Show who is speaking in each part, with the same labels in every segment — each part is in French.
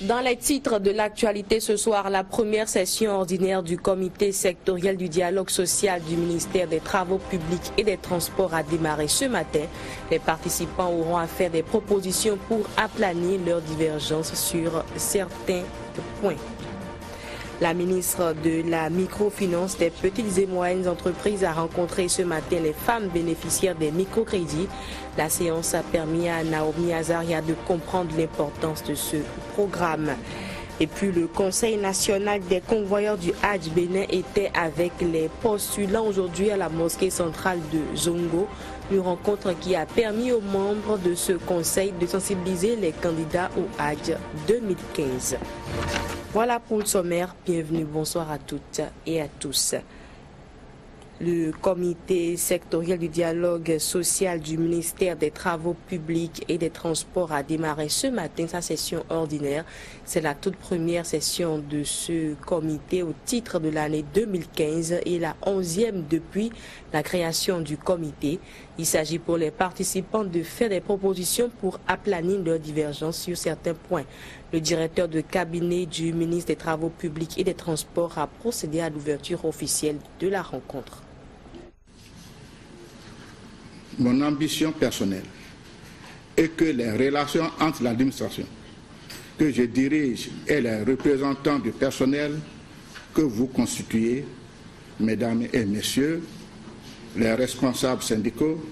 Speaker 1: Dans les titres de l'actualité ce soir, la première session ordinaire du comité sectoriel du dialogue social du ministère des Travaux publics et des Transports a démarré ce matin. Les participants auront à faire des propositions pour aplanir leurs divergences sur certains points. La ministre de la microfinance, des petites et moyennes entreprises a rencontré ce matin les femmes bénéficiaires des microcrédits. La séance a permis à Naomi Azaria de comprendre l'importance de ce programme. Et puis le Conseil national des convoyeurs du Hadj Bénin était avec les postulants aujourd'hui à la mosquée centrale de Zongo. Une rencontre qui a permis aux membres de ce conseil de sensibiliser les candidats au Hadj 2015. Voilà pour le sommaire. Bienvenue, bonsoir à toutes et à tous. Le comité sectoriel du dialogue social du ministère des Travaux publics et des Transports a démarré ce matin sa session ordinaire. C'est la toute première session de ce comité au titre de l'année 2015 et la 11e depuis la création du comité. Il s'agit pour les participants de faire des propositions pour aplanir leurs divergences sur certains points. Le directeur de cabinet du ministre des Travaux publics et des Transports a procédé à l'ouverture officielle de la rencontre.
Speaker 2: Mon ambition personnelle est que les relations entre l'administration que je dirige et les représentants du personnel que vous constituez, mesdames et messieurs, les responsables syndicaux,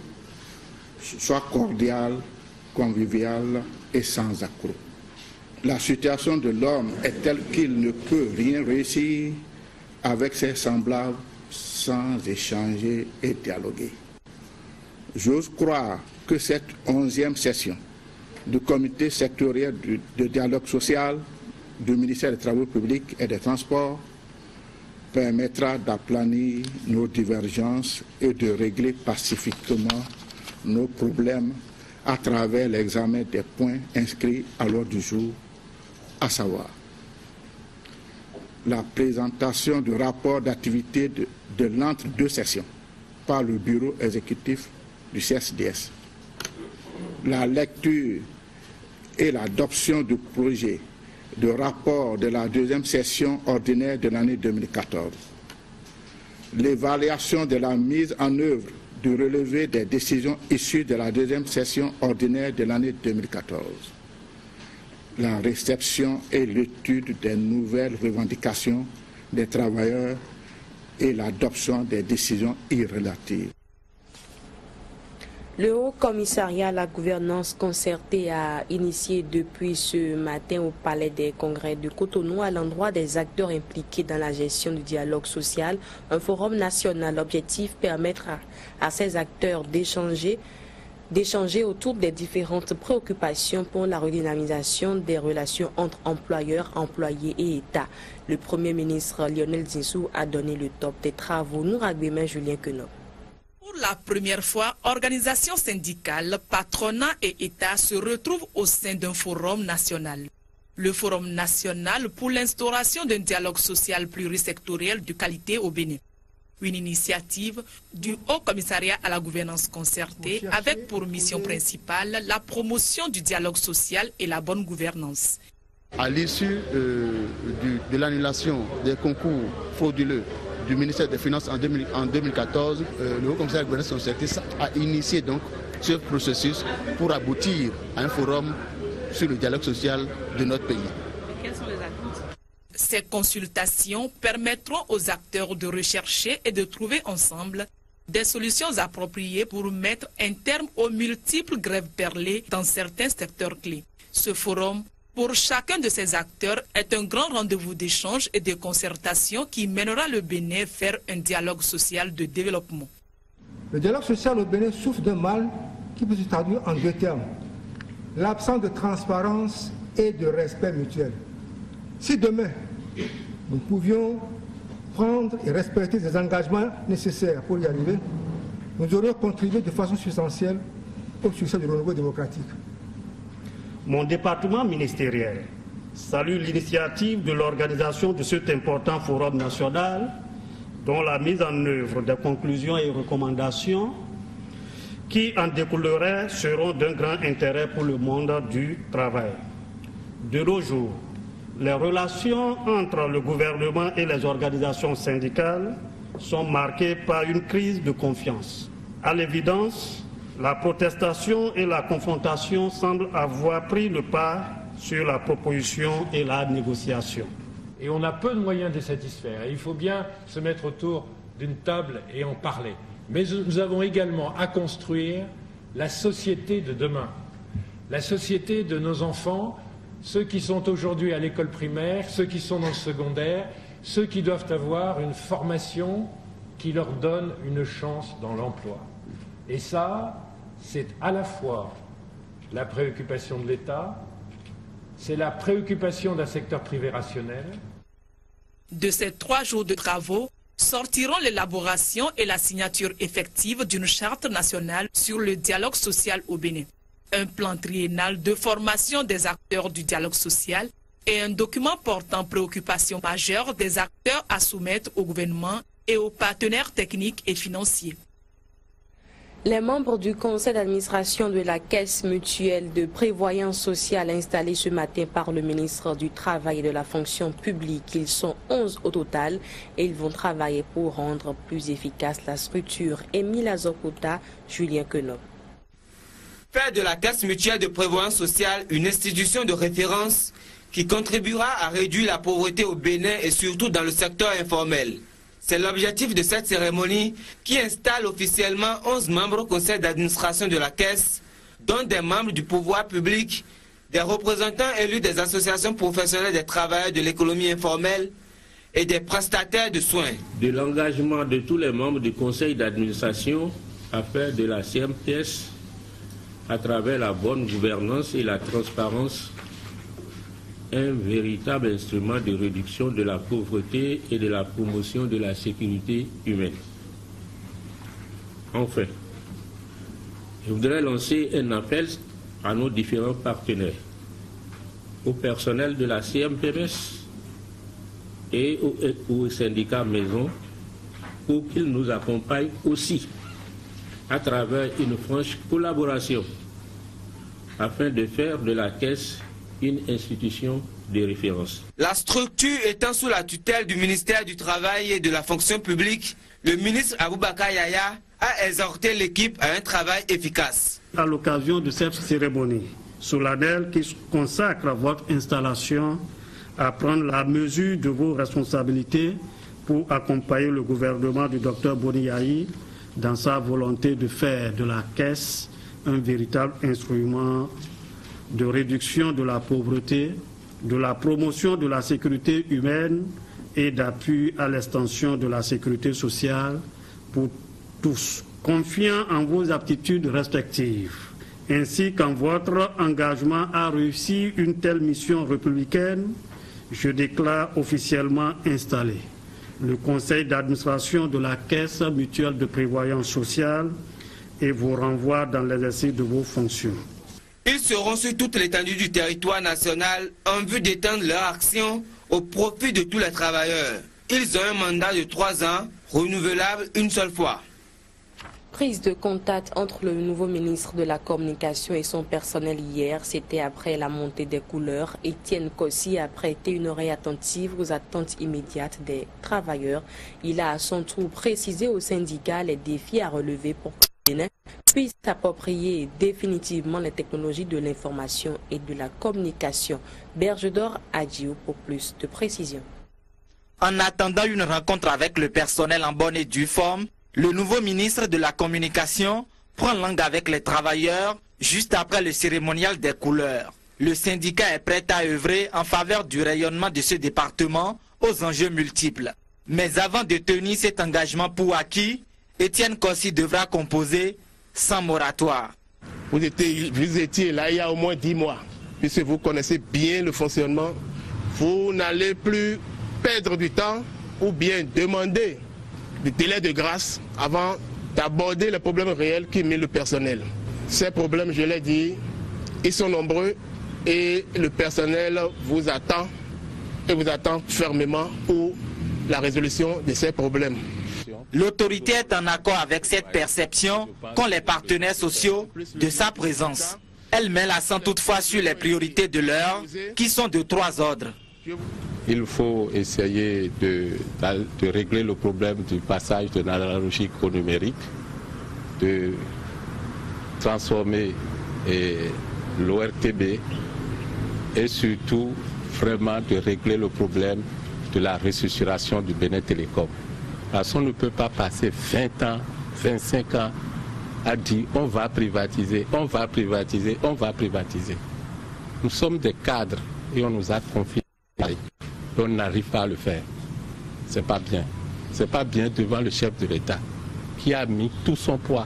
Speaker 2: soient cordiales, conviviales et sans accroc. La situation de l'homme est telle qu'il ne peut rien réussir avec ses semblables sans échanger et dialoguer. J'ose croire que cette 11e session du comité sectoriel de dialogue social du ministère des Travaux publics et des Transports permettra d'aplanir nos divergences et de régler pacifiquement nos problèmes à travers l'examen des points inscrits à l'ordre du jour, à savoir la présentation du rapport d'activité de l'entre-deux sessions par le bureau exécutif du CSDS, la lecture et l'adoption du projet de rapport de la deuxième session ordinaire de l'année 2014, l'évaluation de la mise en œuvre du relevé des décisions issues de la deuxième session ordinaire de l'année 2014, la réception et l'étude des nouvelles revendications des travailleurs et l'adoption des décisions y relatives.
Speaker 1: Le Haut Commissariat à la gouvernance concertée a initié depuis ce matin au Palais des Congrès de Cotonou à l'endroit des acteurs impliqués dans la gestion du dialogue social un forum national. L'objectif permettre à ces acteurs d'échanger autour des différentes préoccupations pour la redynamisation des relations entre employeurs, employés et État. Le Premier ministre Lionel Zinsou a donné le top des travaux. Nouragbémen Julien Queneau.
Speaker 3: Pour la première fois, organisations syndicales, patronat et État se retrouvent au sein d'un forum national. Le Forum national pour l'instauration d'un dialogue social plurisectoriel de qualité au Bénin. Une initiative du Haut Commissariat à la gouvernance concertée avec pour mission principale la promotion du dialogue social et la bonne gouvernance.
Speaker 4: À l'issue de l'annulation des concours frauduleux du ministère des Finances en 2014, le Haut Commissariat de la gouvernance concertée a initié donc ce processus pour aboutir à un forum sur le dialogue social de notre pays.
Speaker 3: Quels sont les attentes? Ces consultations permettront aux acteurs de rechercher et de trouver ensemble des solutions appropriées pour mettre un terme aux multiples grèves perlées dans certains secteurs clés. Ce forum, pour chacun de ces acteurs, est un grand rendez-vous d'échange et de concertation qui mènera le Bénin vers un dialogue social de développement.
Speaker 5: Le dialogue social au Bénin souffre d'un mal qui peut se traduire en deux termes: l'absence de transparence et de respect mutuel. Si demain, nous pouvions prendre et respecter les engagements nécessaires pour y arriver, nous aurions contribué de façon substantielle au succès du renouveau démocratique.
Speaker 6: Mon département ministériel salue l'initiative de l'organisation de cet important forum national dont la mise en œuvre des conclusions et recommandations qui en découleraient seront d'un grand intérêt pour le monde du travail. De nos jours, Les relations entre le gouvernement et les organisations syndicales sont marquées par une crise de confiance. À l'évidence, la protestation et la confrontation semblent avoir pris le pas sur la proposition et la négociation.
Speaker 7: Et on a peu de moyens de les satisfaire. Et il faut bien se mettre autour d'une table et en parler. Mais nous avons également à construire la société de demain, la société de nos enfants, ceux qui sont aujourd'hui à l'école primaire, ceux qui sont dans le secondaire, ceux qui doivent avoir une formation qui leur donne une chance dans l'emploi. Et ça, c'est à la fois la préoccupation de l'État, c'est la préoccupation d'un secteur privé rationnel.
Speaker 3: De ces 3 jours de travaux sortiront l'élaboration et la signature effective d'une charte nationale sur le dialogue social au Bénin, un plan triennal de formation des acteurs du dialogue social et un document portant préoccupations majeures des acteurs à soumettre au gouvernement et aux partenaires techniques et financiers.
Speaker 1: Les membres du conseil d'administration de la Caisse mutuelle de prévoyance sociale installée ce matin par le ministre du Travail et de la fonction publique, ils sont 11 au total et ils vont travailler pour rendre plus efficace la structure. Émile Azokota, Julien Queneau.
Speaker 8: Faire de la Caisse mutuelle de prévoyance sociale une institution de référence qui contribuera à réduire la pauvreté au Bénin et surtout dans le secteur informel. C'est l'objectif de cette cérémonie qui installe officiellement 11 membres au conseil d'administration de la Caisse, dont des membres du pouvoir public, des représentants élus des associations professionnelles des travailleurs de l'économie informelle et des prestataires de soins.
Speaker 9: De l'engagement de tous les membres du conseil d'administration à faire de la CMPS, à travers la bonne gouvernance et la transparence, un véritable instrument de réduction de la pauvreté et de la promotion de la sécurité humaine. Enfin, je voudrais lancer un appel à nos différents partenaires, au personnel de la CMPS et au syndicat Maison, pour qu'ils nous accompagnent aussi à travers une franche collaboration afin de faire de la Caisse une institution de référence.
Speaker 8: La structure étant sous la tutelle du ministère du Travail et de la fonction publique, le ministre Aboubakar Yaya a exhorté l'équipe à un travail efficace.
Speaker 6: À l'occasion de cette cérémonie solennelle qui consacre votre installation à prendre la mesure de vos responsabilités pour accompagner le gouvernement du Dr Boni Yayi dans sa volonté de faire de la Caisse un véritable instrument de réduction de la pauvreté, de la promotion de la sécurité humaine et d'appui à l'extension de la sécurité sociale pour tous. Confiant en vos aptitudes respectives, ainsi qu'en votre engagement à réussir une telle mission républicaine, je déclare officiellement installé le conseil d'administration de la Caisse mutuelle de prévoyance sociale et vous renvoie dans l'exercice de vos fonctions.
Speaker 8: Ils seront sur toute l'étendue du territoire national en vue d'étendre leur action au profit de tous les travailleurs. Ils ont un mandat de 3 ans, renouvelable une seule fois.
Speaker 1: Prise de contact entre le nouveau ministre de la Communication et son personnel hier, c'était après la montée des couleurs. Étienne Kossi a prêté une oreille attentive aux attentes immédiates des travailleurs. Il a à son tour précisé aux syndicats les défis à relever pour que le Bénin puisse s'approprier définitivement les technologies de l'information et de la communication. Berge d'Or Adjio pour plus de précision.
Speaker 10: En attendant une rencontre avec le personnel en bonne et due forme, le nouveau ministre de la Communication prend langue avec les travailleurs juste après le cérémonial des couleurs. Le syndicat est prêt à œuvrer en faveur du rayonnement de ce département aux enjeux multiples. Mais avant de tenir cet engagement pour acquis, Étienne Kossi devra composer sans moratoire.
Speaker 11: Vous étiez là il y a au moins 10 mois, puisque vous connaissez bien le fonctionnement. Vous n'allez plus perdre du temps ou bien demander des délais de grâce avant d'aborder les problèmes réels qui mettent le personnel. Ces problèmes, je l'ai dit, ils sont nombreux et le personnel vous attend et vous attend fermement pour la résolution de ces problèmes.
Speaker 10: L'autorité est en accord avec cette perception qu'ont les partenaires sociaux de sa présence. Elle met l'accent toutefois sur les priorités de l'heure qui sont de 3 ordres.
Speaker 12: Il faut essayer de régler le problème du passage de l'analogique au numérique, de transformer l'ORTB et surtout vraiment de régler le problème de la restructuration du Bénin Télécom. Parce qu'on ne peut pas passer 20 ans, 25 ans à dire on va privatiser, on va privatiser, on va privatiser. Nous sommes des cadres et on nous a confié. On n'arrive pas à le faire. C'est pas bien. C'est pas bien devant le chef de l'État qui a mis tout son poids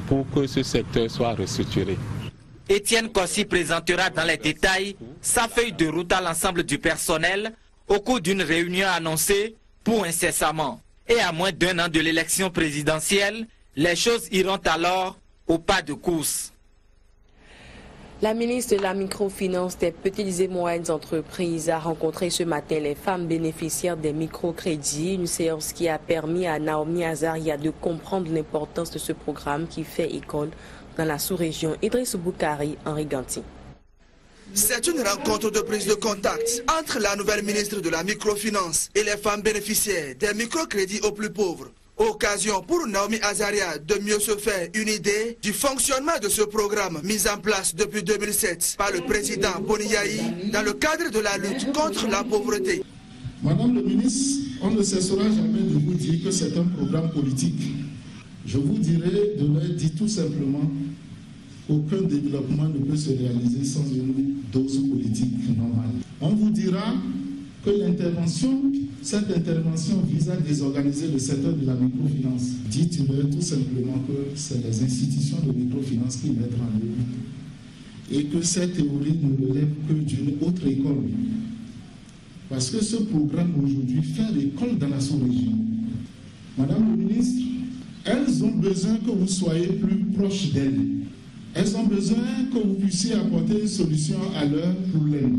Speaker 12: pour que ce secteur soit restructuré.
Speaker 10: Étienne Kossi présentera dans les détails sa feuille de route à l'ensemble du personnel au cours d'une réunion annoncée pour incessamment. Et à moins d'un an de l'élection présidentielle, les choses iront alors au pas de course.
Speaker 1: La ministre de la Microfinance, des petites et moyennes entreprises a rencontré ce matin les femmes bénéficiaires des microcrédits, une séance qui a permis à Naomi Azaria de comprendre l'importance de ce programme qui fait école dans la sous-région. Idriss Boukari, Henri Ganti.
Speaker 13: C'est une rencontre de prise de contact entre la nouvelle ministre de la Microfinance et les femmes bénéficiaires des microcrédits aux plus pauvres. Occasion pour Naomi Azaria de mieux se faire une idée du fonctionnement de ce programme mis en place depuis 2007 par le président Boniaï dans le cadre de la lutte contre la pauvreté.
Speaker 14: Madame le ministre, on ne cessera jamais de vous dire que c'est un programme politique. Je vous dirai de leur dire tout simplement qu'aucun développement ne peut se réaliser sans une dose politique normale. On vous dira que cette intervention vise à désorganiser le secteur de la microfinance. Dites-leur tout simplement que c'est les institutions de microfinance qui mettent en œuvre et que cette théorie ne relève que d'une autre école. Parce que ce programme aujourd'hui fait l'école dans la sous-région. Madame le ministre, elles ont besoin que vous soyez plus proche d'elles. Elles ont besoin que vous puissiez apporter une solution à leurs problèmes.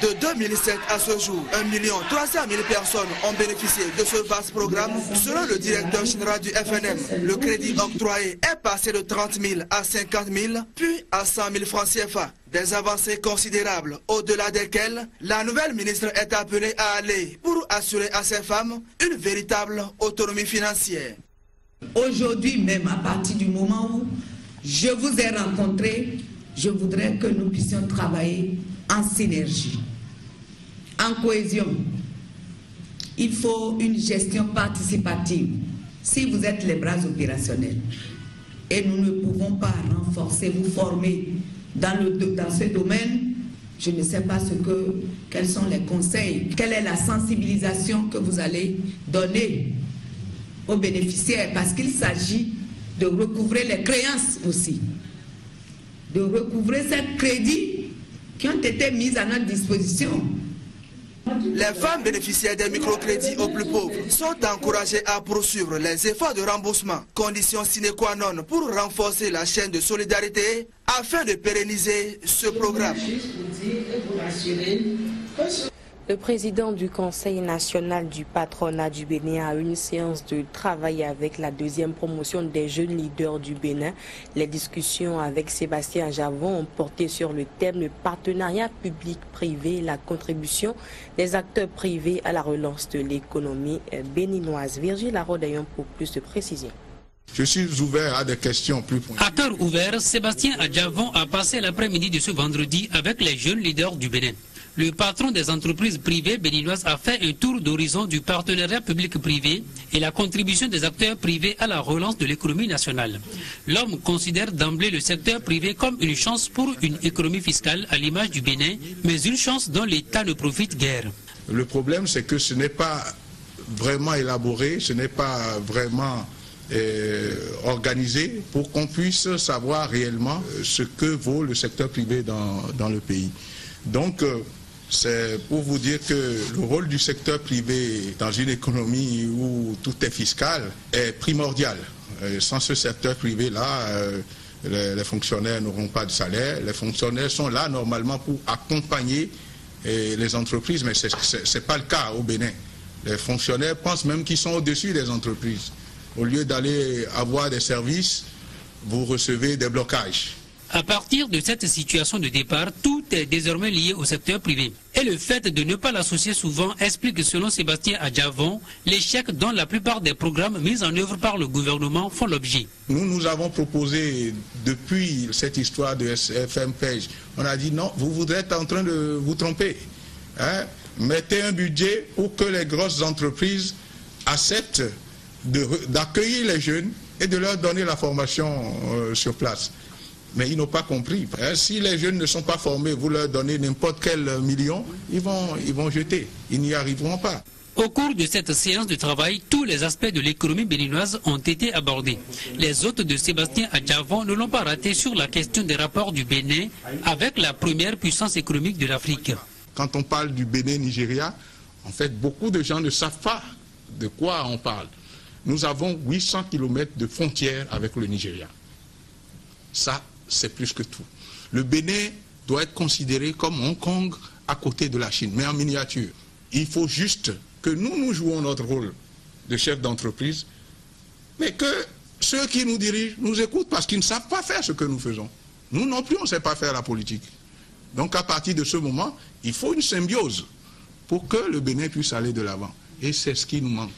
Speaker 13: De 2007 à ce jour, 1 300 000 personnes ont bénéficié de ce vaste programme. Selon le directeur général du FNM, le crédit octroyé est passé de 30 000 à 50 000, puis à 100 000 francs CFA. Des avancées considérables, au-delà desquelles la nouvelle ministre est appelée à aller pour assurer à ces femmes une véritable autonomie financière.
Speaker 15: Aujourd'hui même, à partir du moment où je vous ai rencontré, je voudrais que nous puissions travailler en synergie, en cohésion. Il faut une gestion participative. Si vous êtes les bras opérationnels et nous ne pouvons pas renforcer, vous former dans ce domaine, je ne sais pas quels sont les conseils, quelle est la sensibilisation que vous allez donner aux bénéficiaires, parce qu'il s'agit de recouvrer les créances aussi, de recouvrer ces crédits qui ont été mises à notre disposition.
Speaker 13: Les femmes bénéficiaires des microcrédits aux plus pauvres sont encouragées à poursuivre les efforts de remboursement, condition sine qua non pour renforcer la chaîne de solidarité afin de pérenniser ce programme.
Speaker 1: Le président du Conseil national du patronat du Bénin a eu une séance de travail avec la deuxième promotion des jeunes leaders du Bénin. Les discussions avec Sébastien Javon ont porté sur le thème du partenariat public-privé et la contribution des acteurs privés à la relance de l'économie béninoise. Virgile Arodayon pour plus de précisions.
Speaker 14: Je suis ouvert à des questions plus pointues.
Speaker 16: À cœur ouvert, Sébastien Adjavon a passé l'après-midi de ce vendredi avec les jeunes leaders du Bénin. Le patron des entreprises privées béninoises a fait un tour d'horizon du partenariat public-privé et la contribution des acteurs privés à la relance de l'économie nationale. L'homme considère d'emblée le secteur privé comme une chance pour une économie fiscale à l'image du Bénin, mais une chance dont l'État ne profite guère.
Speaker 14: Le problème, c'est que ce n'est pas vraiment élaboré, ce n'est pas vraiment organisé pour qu'on puisse savoir réellement ce que vaut le secteur privé dans le pays. Donc, c'est pour vous dire que le rôle du secteur privé dans une économie où tout est fiscal est primordial. Sans ce secteur privé-là, les fonctionnaires n'auront pas de salaire. Les fonctionnaires sont là normalement pour accompagner les entreprises, mais ce n'est pas le cas au Bénin. Les fonctionnaires pensent même qu'ils sont au-dessus des entreprises. Au lieu d'aller avoir des services, vous recevez des blocages.
Speaker 16: À partir de cette situation de départ, tout est désormais lié au secteur privé. Et le fait de ne pas l'associer souvent explique, selon Sébastien Adjavon, l'échec dont la plupart des programmes mis en œuvre par le gouvernement font l'objet.
Speaker 17: Nous avons proposé, depuis cette histoire de SFMPEJ, on a dit non, vous êtes en train de vous tromper. Mettez un budget pour que les grosses entreprises acceptent d'accueillir les jeunes et de leur donner la formation sur place. Mais ils n'ont pas compris. Si les jeunes ne sont pas formés, vous leur donnez n'importe quel million, ils vont jeter. Ils n'y arriveront pas.
Speaker 16: Au cours de cette séance de travail, tous les aspects de l'économie béninoise ont été abordés. Les hôtes de Sébastien Adjavon ne l'ont pas raté sur la question des rapports du Bénin avec la première puissance économique de l'Afrique.
Speaker 17: Quand on parle du Bénin-Nigeria, en fait, beaucoup de gens ne savent pas de quoi on parle. Nous avons 800 km de frontières avec le Nigeria. Ça, c'est plus que tout. Le Bénin doit être considéré comme Hong Kong à côté de la Chine, mais en miniature. Il faut juste que nous jouons notre rôle de chef d'entreprise, mais que ceux qui nous dirigent nous écoutent parce qu'ils ne savent pas faire ce que nous faisons. Nous non plus, on ne sait pas faire la politique. Donc à partir de ce moment, il faut une symbiose pour que le Bénin puisse aller de l'avant. Et c'est ce qui nous manque.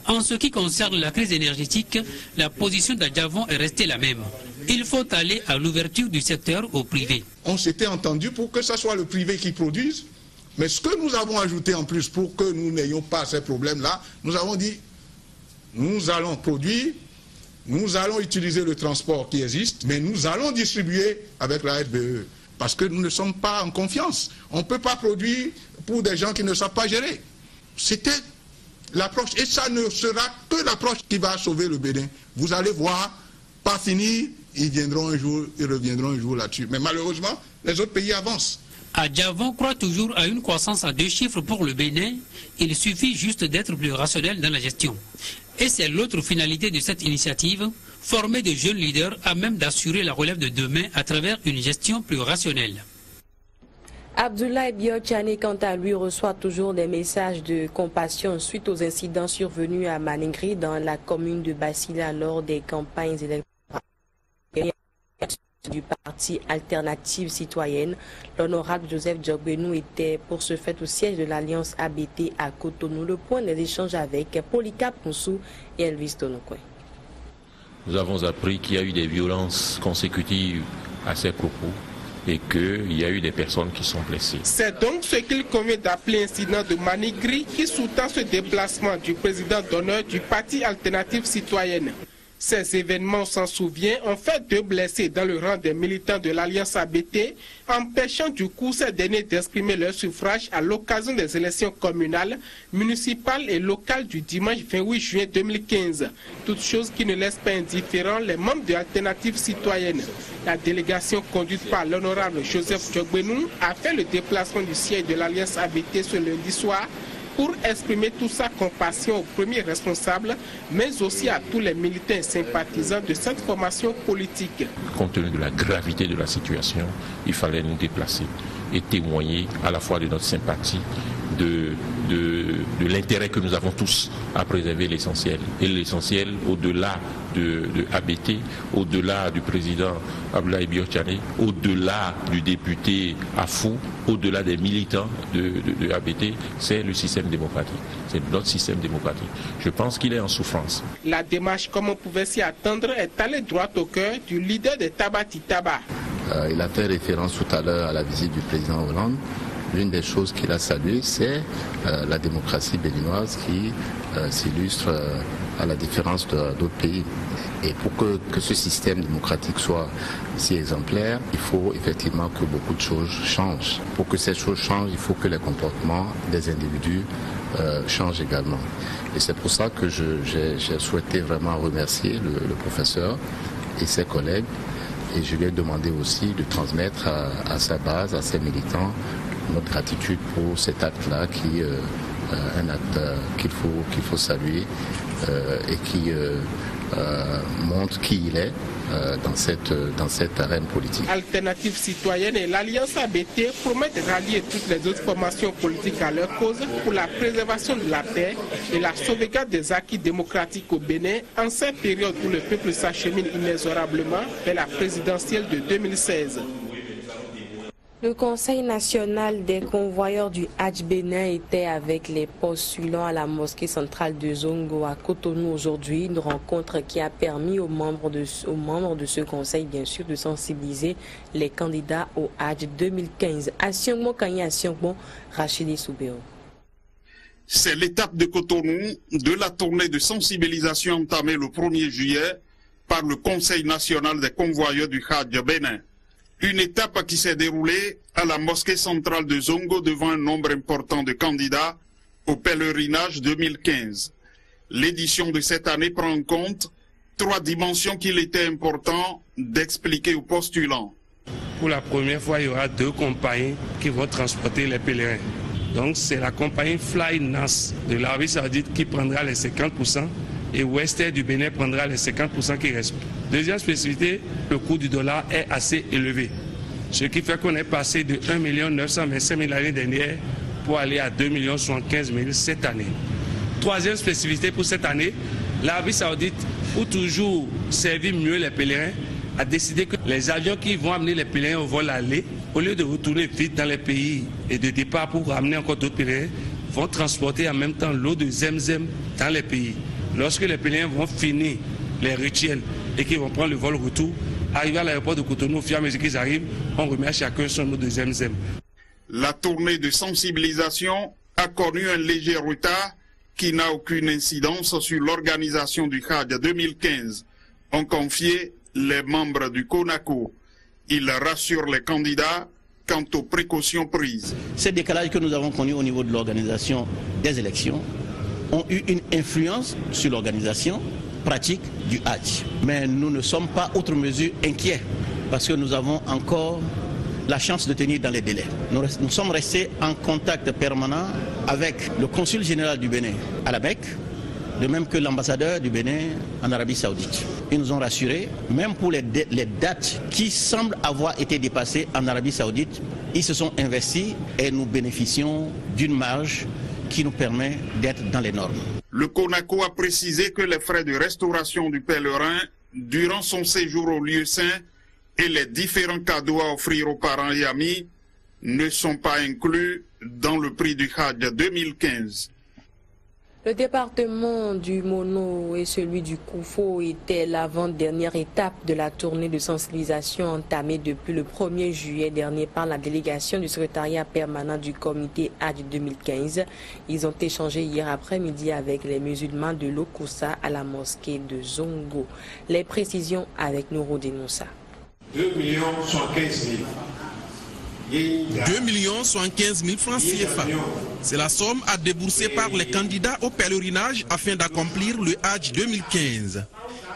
Speaker 16: En ce qui concerne la crise énergétique, la position d'Adjavon est restée la même. Il faut aller à l'ouverture du secteur au privé.
Speaker 17: On s'était entendu pour que ce soit le privé qui produise, mais ce que nous avons ajouté en plus pour que nous n'ayons pas ces problèmes-là, nous avons dit, nous allons produire, nous allons utiliser le transport qui existe, mais nous allons distribuer avec la RBE, parce que nous ne sommes pas en confiance. On ne peut pas produire pour des gens qui ne savent pas gérer. C'était l'approche, et ça ne sera que l'approche qui va sauver le Bénin. Vous allez voir, pas fini, ils viendront un jour, ils reviendront un jour là-dessus. Mais malheureusement, les autres pays avancent.
Speaker 16: Adjavon croit toujours à une croissance à 2 chiffres pour le Bénin. Il suffit juste d'être plus rationnel dans la gestion. Et c'est l'autre finalité de cette initiative, former de jeunes leaders à même d'assurer la relève de demain à travers une gestion plus rationnelle.
Speaker 1: Abdoulaye Biotchane, quant à lui, reçoit toujours des messages de compassion suite aux incidents survenus à Maningri dans la commune de Basila lors des campagnes électorales du parti Alternative Citoyenne. L'honorable Joseph Djogbenou était pour ce fait au siège de l'Alliance ABT à Cotonou. Le point des échanges avec Polycarpe Moussou et Elvis Tonokwe.
Speaker 9: Nous avons appris qu'il y a eu des violences consécutives à ces propos et qu'il y a eu des personnes qui sont blessées.
Speaker 11: C'est donc ce qu'il convient d'appeler incident de Maningri qui sous-tend ce déplacement du président d'honneur du parti Alternative Citoyenne. Ces événements, on s'en souvient, ont fait 2 blessés dans le rang des militants de l'Alliance ABT, empêchant du coup ces derniers d'exprimer leur suffrage à l'occasion des élections communales, municipales et locales du dimanche 28 juin 2015. Toute chose qui ne laisse pas indifférents les membres de l'Alternative Citoyenne. La délégation conduite par l'honorable Joseph Djogbenou a fait le déplacement du siège de l'Alliance ABT ce lundi soir pour exprimer toute sa compassion aux premiers responsables, mais aussi à tous les militants et sympathisants de cette formation politique.
Speaker 9: Compte tenu de la gravité de la situation, il fallait nous déplacer et témoigner à la fois de notre sympathie, de l'intérêt que nous avons tous à préserver l'essentiel. Et l'essentiel, au-delà de ABT, au-delà du président Abdoulaye Biotchane, au-delà du député Afou, au-delà des militants de ABT, c'est le système démocratique. C'est notre système démocratique. Je pense qu'il est en souffrance.
Speaker 11: La démarche, comme on pouvait s'y attendre, est allée droit au cœur du leader des Tabati Taba.
Speaker 18: Il a fait référence tout à l'heure à la visite du président Hollande. L'une des choses qu'il a saluées, c'est la démocratie béninoise qui s'illustre à la différence d'autres pays. Et pour que ce système démocratique soit si exemplaire, il faut effectivement que beaucoup de choses changent. Pour que ces choses changent, il faut que les comportements des individus changent également. Et c'est pour ça que j'ai souhaité vraiment remercier le professeur et ses collègues. Et je lui ai demandé aussi de transmettre à sa base, à ses militants, notre gratitude pour cet acte-là, qui est un acte qu'il faut saluer et qui montre qui il est dans cette arène politique.
Speaker 11: Alternative citoyenne et l'Alliance ABT promettent de rallier toutes les autres formations politiques à leur cause pour la préservation de la paix et la sauvegarde des acquis démocratiques au Bénin en cette période où le peuple s'achemine inexorablement vers la présidentielle de 2016.
Speaker 1: Le Conseil national des convoyeurs du Hadj Bénin était avec les postulants à la mosquée centrale de Zongo à Cotonou aujourd'hui. Une rencontre qui a permis aux membres de ce conseil, bien sûr, de sensibiliser les candidats au Hadj 2015. À Siongmo Kanye, à Siongmo, Rachidi Soubéo.
Speaker 19: C'est l'étape de Cotonou de la tournée de sensibilisation entamée le 1er juillet par le Conseil national des convoyeurs du Hadj Bénin. Une étape qui s'est déroulée à la mosquée centrale de Zongo devant un nombre important de candidats au pèlerinage 2015. L'édition de cette année prend en compte 3 dimensions qu'il était important d'expliquer aux postulants.
Speaker 20: Pour la première fois, il y aura 2 compagnies qui vont transporter les pèlerins. Donc c'est la compagnie Fly Nas de l'Arabie Saoudite qui prendra les 50% et West Air du Bénin prendra les 50% qui restent. Deuxième spécificité, le coût du dollar est assez élevé. Ce qui fait qu'on est passé de 1 925 000 l'année dernière pour aller à 2 75 000 cette année. Troisième spécificité pour cette année, l'Arabie Saoudite, pour toujours servir mieux les pèlerins, a décidé que les avions qui vont amener les pèlerins au vol aller, au lieu de retourner vite dans les pays et de départ pour ramener encore d'autres pèlerins, vont transporter en même temps l'eau de Zemzem dans les pays. Lorsque les pèlerins vont finir les rituels et qu'ils vont prendre le vol retour, arriver à l'aéroport de Cotonou, au fur et à mesure qu'ils arrivent, on remet à chacun son eau de Zemzem.
Speaker 19: La tournée de sensibilisation a connu un léger retard qui n'a aucune incidence sur l'organisation du Hadj 2015, ont confié les membres du CONACO. Ils rassurent les candidats quant aux précautions prises.
Speaker 21: Ces décalages que nous avons connus au niveau de l'organisation des élections ont eu une influence sur l'organisation pratique du Hadj. Mais nous ne sommes pas outre mesure inquiets parce que nous avons encore la chance de tenir dans les délais. Nous sommes restés en contact permanent avec le consul général du Bénin à la Mecque, de même que l'ambassadeur du Bénin en Arabie Saoudite. Ils nous ont rassurés, même pour les dates qui semblent avoir été dépassées en Arabie Saoudite, ils se sont investis et nous bénéficions d'une marge qui nous permet d'être dans les normes.
Speaker 19: Le CONACO a précisé que les frais de restauration du pèlerin durant son séjour au lieu saint et les différents cadeaux à offrir aux parents et amis ne sont pas inclus dans le prix du Hadj 2015.
Speaker 1: Le département du Mono et celui du Koufo étaient l'avant-dernière étape de la tournée de sensibilisation entamée depuis le 1er juillet dernier par la délégation du secrétariat permanent du comité Hadj 2015. Ils ont échangé hier après-midi avec les musulmans de Lokossa à la mosquée de Zongo. Les précisions avec Nouro Denoussa.
Speaker 22: 2 115 000. 2 115 000 francs CFA. C'est la somme à débourser par les candidats au pèlerinage afin d'accomplir le Hadj 2015.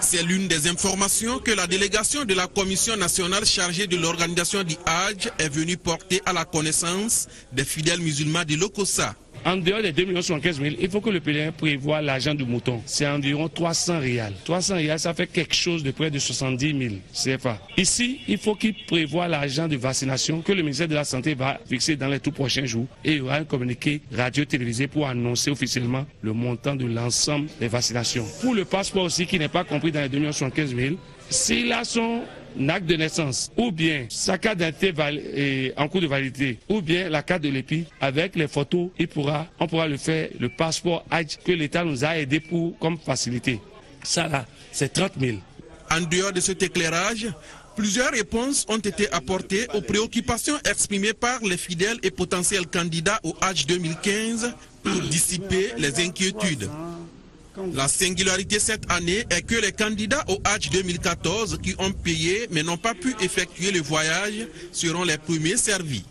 Speaker 22: C'est l'une des informations que la délégation de la Commission nationale chargée de l'organisation du Hadj est venue porter à la connaissance des fidèles musulmans de Lokossa.
Speaker 20: En dehors des 2 115 000, il faut que le pèlerin prévoie l'argent du mouton. C'est environ 300 rials. 300 rials, ça fait quelque chose de près de 70 000 CFA. Ici, il faut qu'il prévoie l'argent de vaccination que le ministère de la Santé va fixer dans les tout prochains jours. Et il y aura un communiqué radio-télévisé pour annoncer officiellement le montant de l'ensemble des vaccinations. Pour le passeport aussi, qui n'est pas compris dans les 2 115 000, s'il a son acte de naissance, ou bien sa carte d'identité en cours de validité, ou bien la carte de l'épi, avec les photos, on pourra le faire, le passeport Hadj que l'État nous a aidé comme facilité. Ça là, c'est 30 000.
Speaker 22: En dehors de cet éclairage, plusieurs réponses ont été apportées aux préoccupations exprimées par les fidèles et potentiels candidats au Hadj 2015 pour dissiper les inquiétudes. La singularité cette année est que les candidats au Hadj 2014 qui ont payé mais n'ont pas pu effectuer le voyage seront les premiers servis.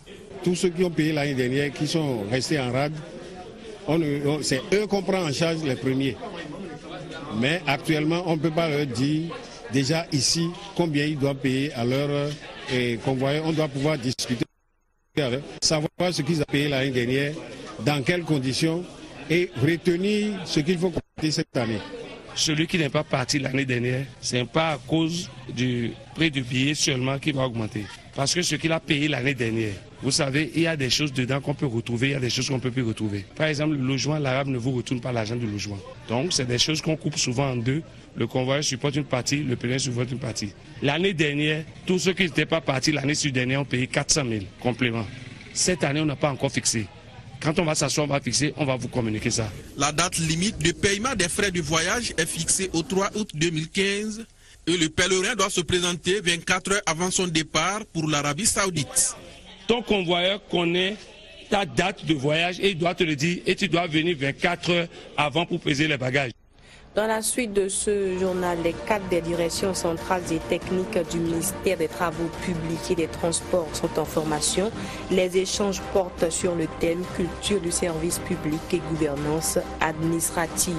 Speaker 23: Tous ceux qui ont payé l'année dernière, qui sont restés en rade, c'est eux qu'on prend en charge les premiers. Mais actuellement, on ne peut pas leur dire déjà ici combien ils doivent payer à leur convoyeur. On doit pouvoir discuter avec eux, savoir ce qu'ils ont payé l'année dernière, dans quelles conditions, et retenir ce qu'il faut compter cette année.
Speaker 20: celui qui n'est pas parti l'année dernière, ce n'est pas à cause du prix du billet seulement qui va augmenter. Parce que ce qu'il a payé l'année dernière, vous savez, il y a des choses dedans qu'on peut retrouver, il y a des choses qu'on ne peut plus retrouver. Par exemple, le logement, l'arabe ne vous retourne pas l'argent du logement. Donc, c'est des choses qu'on coupe souvent en deux. Le convoyeur supporte une partie, le pèlerin supporte une partie. L'année dernière, tous ceux qui n'étaient pas partis l'année dernière ont payé 400 000 compléments. Cette année, on n'a pas encore fixé. Quand on va s'asseoir, on va fixer, on va vous communiquer ça.
Speaker 22: La date limite de paiement des frais de voyage est fixée au 3 août 2015 et le pèlerin doit se présenter 24 heures avant son départ pour l'Arabie Saoudite.
Speaker 20: Ton convoyeur connaît ta date de voyage et il doit te le dire et tu dois venir 24 heures avant pour peser les bagages.
Speaker 1: Dans la suite de ce journal, les cadres des directions centrales et techniques du ministère des Travaux publics et des Transports sont en formation. Les échanges portent sur le thème culture du service public et gouvernance administrative.